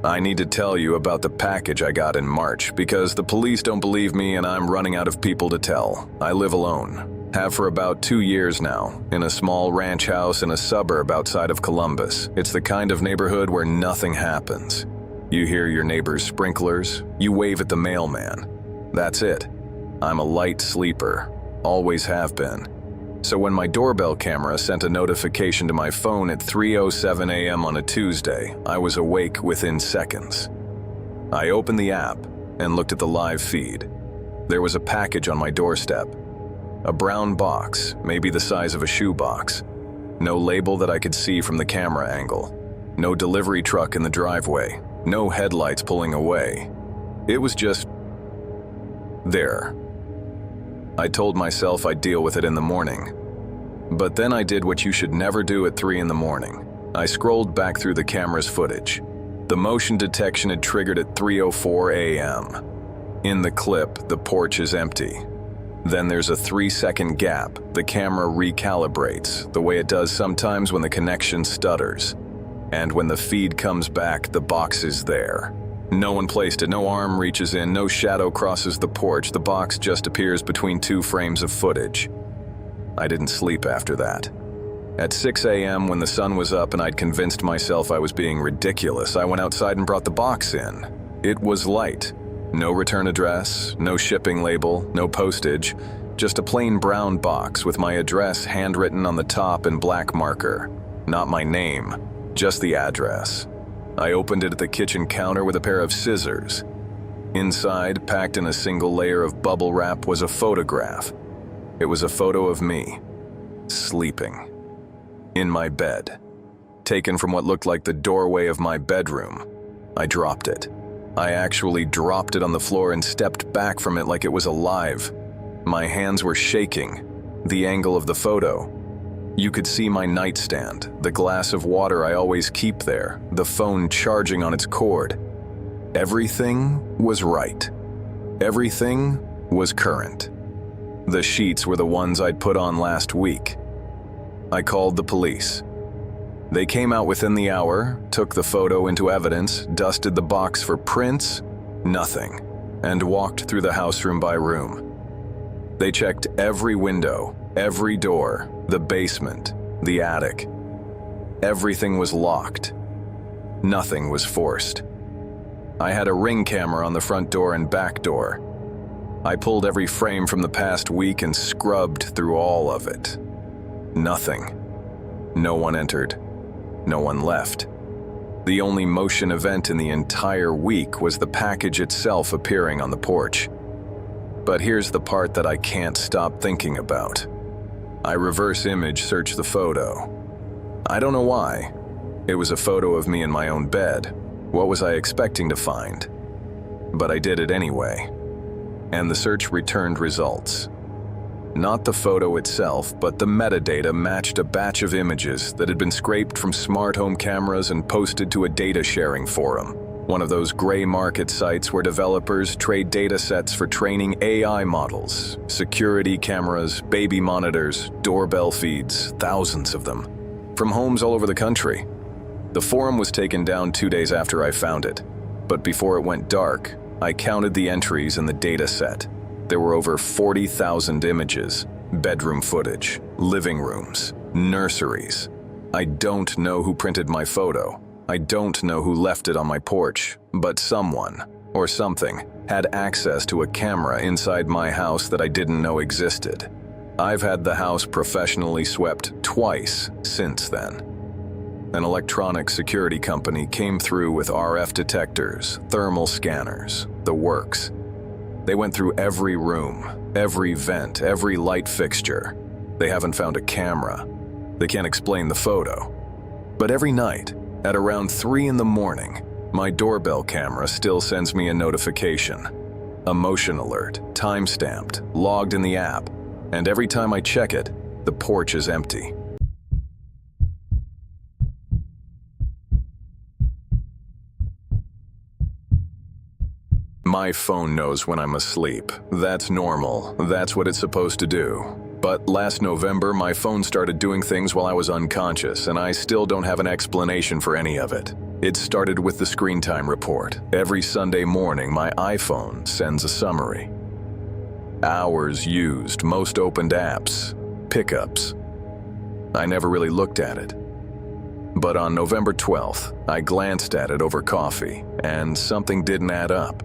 I need to tell you about the package I got in March because the police don't believe me and I'm running out of people to tell. I live alone. Have for about 2 years now, in a small ranch house in a suburb outside of Columbus. It's the kind of neighborhood where nothing happens. You hear your neighbor's sprinklers, you wave at the mailman. That's it. I'm a light sleeper, always have been. So when my doorbell camera sent a notification to my phone at 3:07 a.m. on a Tuesday, I was awake within seconds. I opened the app and looked at the live feed. There was a package on my doorstep. A brown box, maybe the size of a shoebox. No label that I could see from the camera angle. No delivery truck in the driveway. No headlights pulling away. It was just there. I told myself I'd deal with it in the morning. But then I did what you should never do at 3 in the morning. I scrolled back through the camera's footage. The motion detection had triggered at 3:04 a.m. In the clip, the porch is empty. Then there's a 3-second gap. The camera recalibrates, the way it does sometimes when the connection stutters. And when the feed comes back, the box is there. No one placed it, no arm reaches in, no shadow crosses the porch, the box just appears between 2 frames of footage. I didn't sleep after that. At 6 a.m. when the sun was up and I'd convinced myself I was being ridiculous, I went outside and brought the box in. It was light. No return address, no shipping label, no postage, just a plain brown box with my address handwritten on the top in black marker. Not my name, just the address. I opened it at the kitchen counter with a pair of scissors. Inside, packed in a single layer of bubble wrap, was a photograph. It was a photo of me, sleeping, in my bed, taken from what looked like the doorway of my bedroom. I dropped it. I actually dropped it on the floor and stepped back from it like it was alive. My hands were shaking. The angle of the photo. You could see my nightstand, the glass of water I always keep there, the phone charging on its cord. Everything was right. Everything was current. The sheets were the ones I'd put on last week. I called the police. They came out within the hour, took the photo into evidence, dusted the box for prints, nothing, and walked through the house room by room. They checked every window, every door, the basement, the attic. Everything was locked. Nothing was forced. I had a Ring camera on the front door and back door. I pulled every frame from the past week and scrubbed through all of it. Nothing. No one entered. No one left. The only motion event in the entire week was the package itself appearing on the porch. But here's the part that I can't stop thinking about. I reverse image searched the photo. I don't know why. It was a photo of me in my own bed. What was I expecting to find? But I did it anyway. And the search returned results. Not the photo itself, but the metadata matched a batch of images that had been scraped from smart home cameras and posted to a data sharing forum. One of those gray market sites where developers trade data sets for training AI models, security cameras, baby monitors, doorbell feeds, thousands of them, from homes all over the country. The forum was taken down 2 days after I found it, but before it went dark, I counted the entries in the data set. There were over 40,000 images, bedroom footage, living rooms, nurseries. I don't know who printed my photo. I don't know who left it on my porch, but someone, or something, had access to a camera inside my house that I didn't know existed. I've had the house professionally swept twice since then. An electronic security company came through with RF detectors, thermal scanners, the works. They went through every room, every vent, every light fixture. They haven't found a camera. They can't explain the photo. But every night, at around 3 in the morning, my doorbell camera still sends me a notification. A motion alert, time-stamped, logged in the app, and every time I check it, the porch is empty. My phone knows when I'm asleep. That's normal. That's what it's supposed to do. But last November, my phone started doing things while I was unconscious, and I still don't have an explanation for any of it. It started with the screen time report. Every Sunday morning, my iPhone sends a summary. Hours used, most opened apps, pickups. I never really looked at it. But on November 12th, I glanced at it over coffee, and something didn't add up.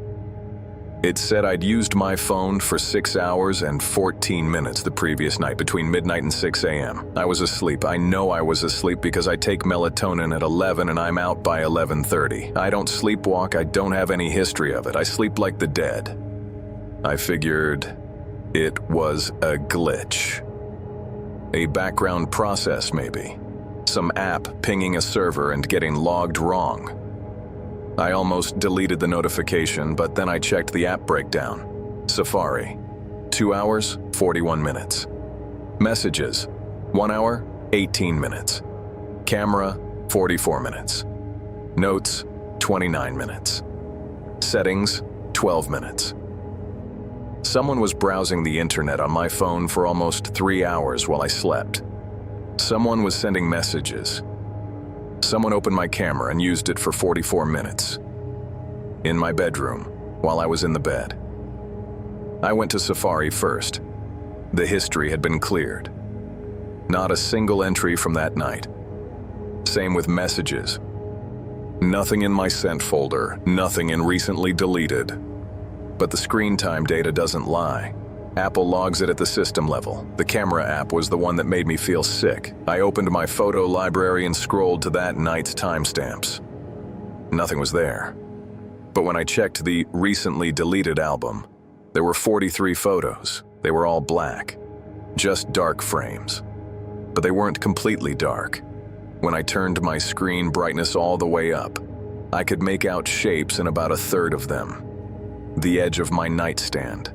It said I'd used my phone for 6 hours and 14 minutes the previous night between midnight and 6 a.m. I was asleep. I know I was asleep because I take melatonin at 11 and I'm out by 11:30. I don't sleepwalk. I don't have any history of it. I sleep like the dead. I figured it was a glitch. A background process, maybe. Some app pinging a server and getting logged wrong. I almost deleted the notification, but then I checked the app breakdown. Safari, 2 hours, 41 minutes. Messages, 1 hour, 18 minutes. Camera, 44 minutes. Notes, 29 minutes. Settings, 12 minutes. Someone was browsing the internet on my phone for almost 3 hours while I slept. Someone was sending messages. Someone opened my camera and used it for 44 minutes. In my bedroom, while I was in the bed. I went to Safari first. The history had been cleared. Not a single entry from that night. Same with messages. Nothing in my sent folder, nothing in recently deleted. But the screen time data doesn't lie. Apple logs it at the system level. The camera app was the one that made me feel sick. I opened my photo library and scrolled to that night's timestamps. Nothing was there. But when I checked the recently deleted album, there were 43 photos. They were all black. Just dark frames. But they weren't completely dark. When I turned my screen brightness all the way up, I could make out shapes in about a third of them. The edge of my nightstand.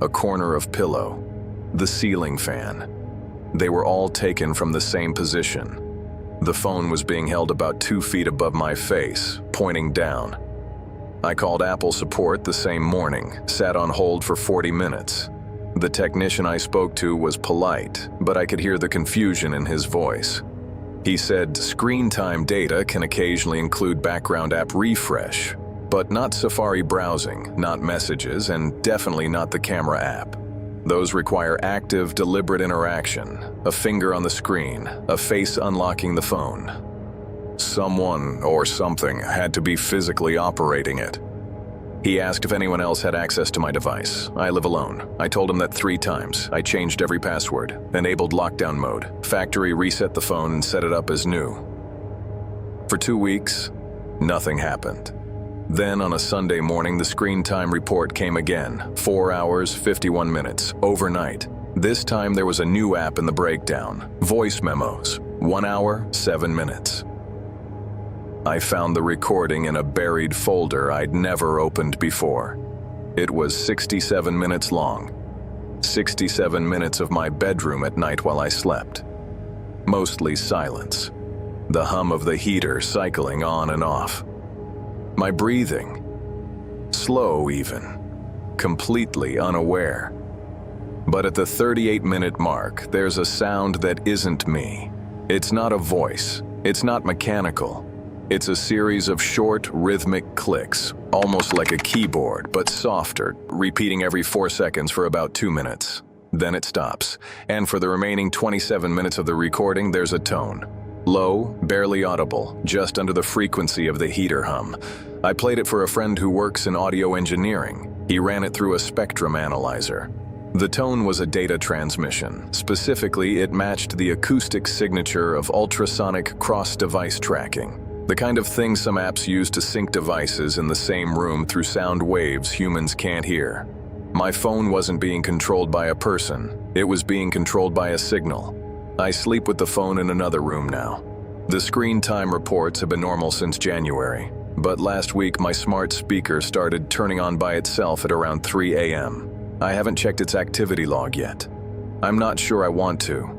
A corner of pillow, the ceiling fan. They were all taken from the same position. The phone was being held about 2 feet above my face, pointing down. I called Apple support the same morning, sat on hold for 40 minutes. The technician I spoke to was polite, but I could hear the confusion in his voice. He said screen time data can occasionally include background app refresh, but not Safari browsing, not messages, and definitely not the camera app. Those require active, deliberate interaction, a finger on the screen, a face unlocking the phone. Someone or something had to be physically operating it. He asked if anyone else had access to my device. I live alone. I told him that 3 times. I changed every password, enabled lockdown mode, factory reset the phone and set it up as new. For 2 weeks, nothing happened. Then on a Sunday morning, the screen time report came again, 4 hours, 51 minutes, overnight. This time there was a new app in the breakdown, voice memos, 1 hour, 7 minutes. I found the recording in a buried folder I'd never opened before. It was 67 minutes long. 67 minutes of my bedroom at night while I slept. Mostly silence. The hum of the heater cycling on and off. My breathing. Slow even. Completely unaware. But at the 38-minute mark, there's a sound that isn't me. It's not a voice. It's not mechanical. It's a series of short, rhythmic clicks, almost like a keyboard, but softer, repeating every 4 seconds for about 2 minutes. Then it stops, and for the remaining 27 minutes of the recording, there's a tone. Low, barely audible, just under the frequency of the heater hum. I played it for a friend who works in audio engineering. He ran it through a spectrum analyzer. The tone was a data transmission. Specifically, it matched the acoustic signature of ultrasonic cross-device tracking. The kind of thing some apps use to sync devices in the same room through sound waves humans can't hear. My phone wasn't being controlled by a person. It was being controlled by a signal. I sleep with the phone in another room now. The screen time reports have been normal since January, but last week my smart speaker started turning on by itself at around 3 a.m. I haven't checked its activity log yet. I'm not sure I want to.